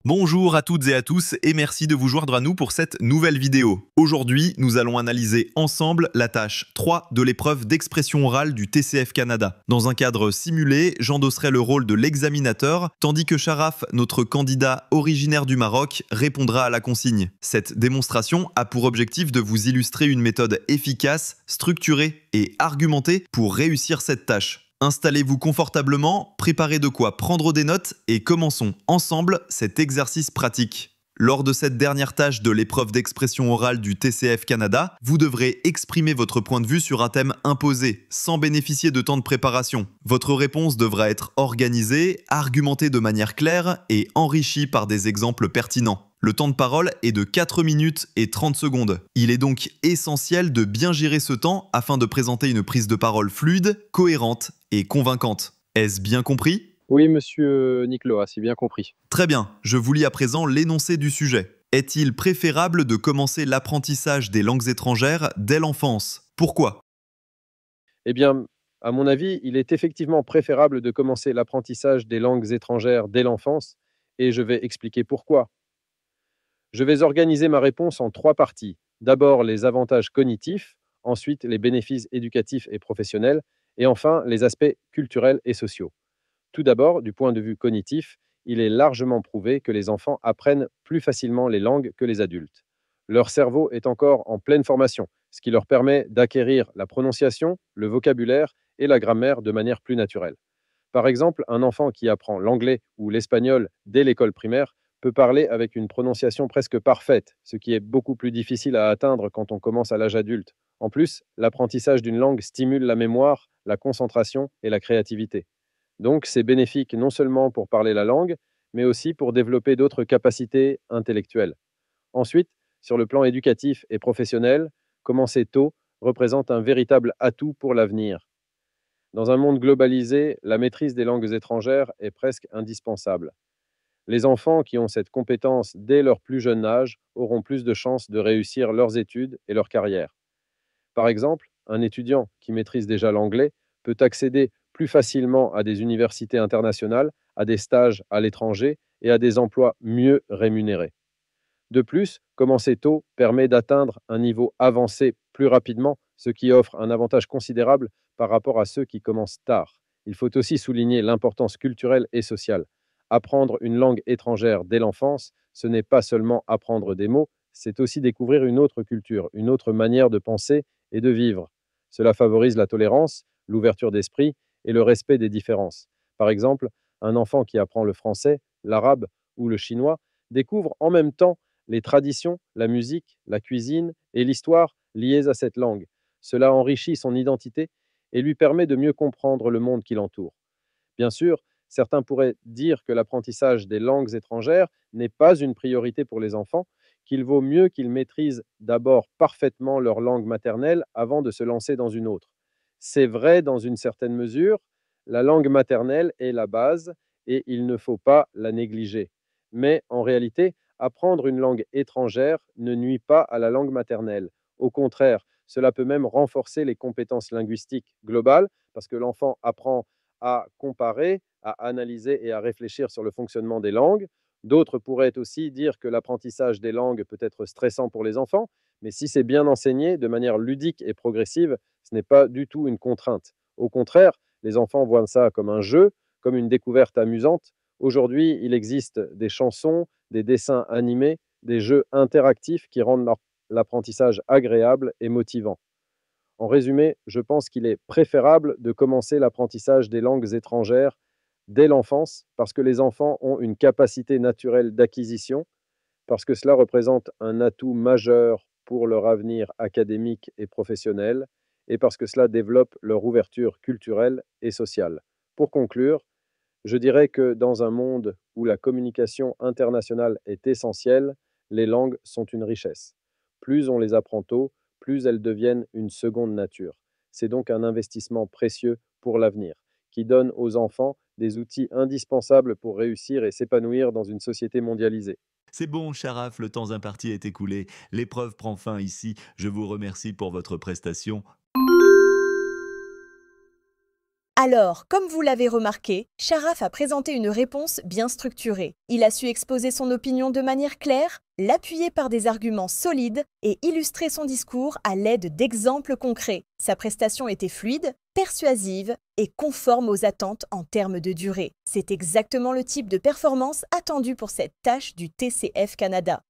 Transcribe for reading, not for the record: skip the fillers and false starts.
Bonjour à toutes et à tous et merci de vous joindre à nous pour cette nouvelle vidéo. Aujourd'hui, nous allons analyser ensemble la tâche 3 de l'épreuve d'expression orale du TCF Canada. Dans un cadre simulé, j'endosserai le rôle de l'examinateur, tandis que Sharaf, notre candidat originaire du Maroc, répondra à la consigne. Cette démonstration a pour objectif de vous illustrer une méthode efficace, structurée et argumentée pour réussir cette tâche. Installez-vous confortablement, préparez de quoi prendre des notes et commençons ensemble cet exercice pratique. Lors de cette dernière tâche de l'épreuve d'expression orale du TCF Canada, vous devrez exprimer votre point de vue sur un thème imposé, sans bénéficier de temps de préparation. Votre réponse devra être organisée, argumentée de manière claire et enrichie par des exemples pertinents. Le temps de parole est de 4 minutes et 30 secondes. Il est donc essentiel de bien gérer ce temps afin de présenter une prise de parole fluide, cohérente et convaincante. Est-ce bien compris ? Oui, monsieur Nicloa, c'est bien compris. Très bien, je vous lis à présent l'énoncé du sujet. Est-il préférable de commencer l'apprentissage des langues étrangères dès l'enfance ? Pourquoi ? Eh bien, à mon avis, il est effectivement préférable de commencer l'apprentissage des langues étrangères dès l'enfance, et je vais expliquer pourquoi. Je vais organiser ma réponse en 3 parties. D'abord, les avantages cognitifs, ensuite les bénéfices éducatifs et professionnels, et enfin les aspects culturels et sociaux. Tout d'abord, du point de vue cognitif, il est largement prouvé que les enfants apprennent plus facilement les langues que les adultes. Leur cerveau est encore en pleine formation, ce qui leur permet d'acquérir la prononciation, le vocabulaire et la grammaire de manière plus naturelle. Par exemple, un enfant qui apprend l'anglais ou l'espagnol dès l'école primaire peut parler avec une prononciation presque parfaite, ce qui est beaucoup plus difficile à atteindre quand on commence à l'âge adulte. En plus, l'apprentissage d'une langue stimule la mémoire, la concentration et la créativité. Donc, c'est bénéfique non seulement pour parler la langue, mais aussi pour développer d'autres capacités intellectuelles. Ensuite, sur le plan éducatif et professionnel, commencer tôt représente un véritable atout pour l'avenir. Dans un monde globalisé, la maîtrise des langues étrangères est presque indispensable. Les enfants qui ont cette compétence dès leur plus jeune âge auront plus de chances de réussir leurs études et leur carrière. Par exemple, un étudiant qui maîtrise déjà l'anglais peut accéder plus facilement à des universités internationales, à des stages à l'étranger et à des emplois mieux rémunérés. De plus, commencer tôt permet d'atteindre un niveau avancé plus rapidement, ce qui offre un avantage considérable par rapport à ceux qui commencent tard. Il faut aussi souligner l'importance culturelle et sociale. Apprendre une langue étrangère dès l'enfance, ce n'est pas seulement apprendre des mots, c'est aussi découvrir une autre culture, une autre manière de penser et de vivre. Cela favorise la tolérance, l'ouverture d'esprit et le respect des différences. Par exemple, un enfant qui apprend le français, l'arabe ou le chinois découvre en même temps les traditions, la musique, la cuisine et l'histoire liées à cette langue. Cela enrichit son identité et lui permet de mieux comprendre le monde qui l'entoure. Bien sûr, certains pourraient dire que l'apprentissage des langues étrangères n'est pas une priorité pour les enfants, qu'il vaut mieux qu'ils maîtrisent d'abord parfaitement leur langue maternelle avant de se lancer dans une autre. C'est vrai dans une certaine mesure, la langue maternelle est la base et il ne faut pas la négliger. Mais en réalité, apprendre une langue étrangère ne nuit pas à la langue maternelle. Au contraire, cela peut même renforcer les compétences linguistiques globales parce que l'enfant apprend à comparer, à analyser et à réfléchir sur le fonctionnement des langues. D'autres pourraient aussi dire que l'apprentissage des langues peut être stressant pour les enfants, mais si c'est bien enseigné de manière ludique et progressive, ce n'est pas du tout une contrainte. Au contraire, les enfants voient ça comme un jeu, comme une découverte amusante. Aujourd'hui, il existe des chansons, des dessins animés, des jeux interactifs qui rendent l'apprentissage agréable et motivant. En résumé, je pense qu'il est préférable de commencer l'apprentissage des langues étrangères dès l'enfance parce que les enfants ont une capacité naturelle d'acquisition, parce que cela représente un atout majeur pour leur avenir académique et professionnel, et parce que cela développe leur ouverture culturelle et sociale. Pour conclure, je dirais que dans un monde où la communication internationale est essentielle, les langues sont une richesse. Plus on les apprend tôt, plus elles deviennent une seconde nature. C'est donc un investissement précieux pour l'avenir, qui donne aux enfants des outils indispensables pour réussir et s'épanouir dans une société mondialisée. C'est bon, Sharaf, le temps imparti est écoulé. L'épreuve prend fin ici. Je vous remercie pour votre prestation. Alors, comme vous l'avez remarqué, Sharaf a présenté une réponse bien structurée. Il a su exposer son opinion de manière claire, l'appuyer par des arguments solides et illustrer son discours à l'aide d'exemples concrets. Sa prestation était fluide, persuasive et conforme aux attentes en termes de durée. C'est exactement le type de performance attendue pour cette tâche du TCF Canada.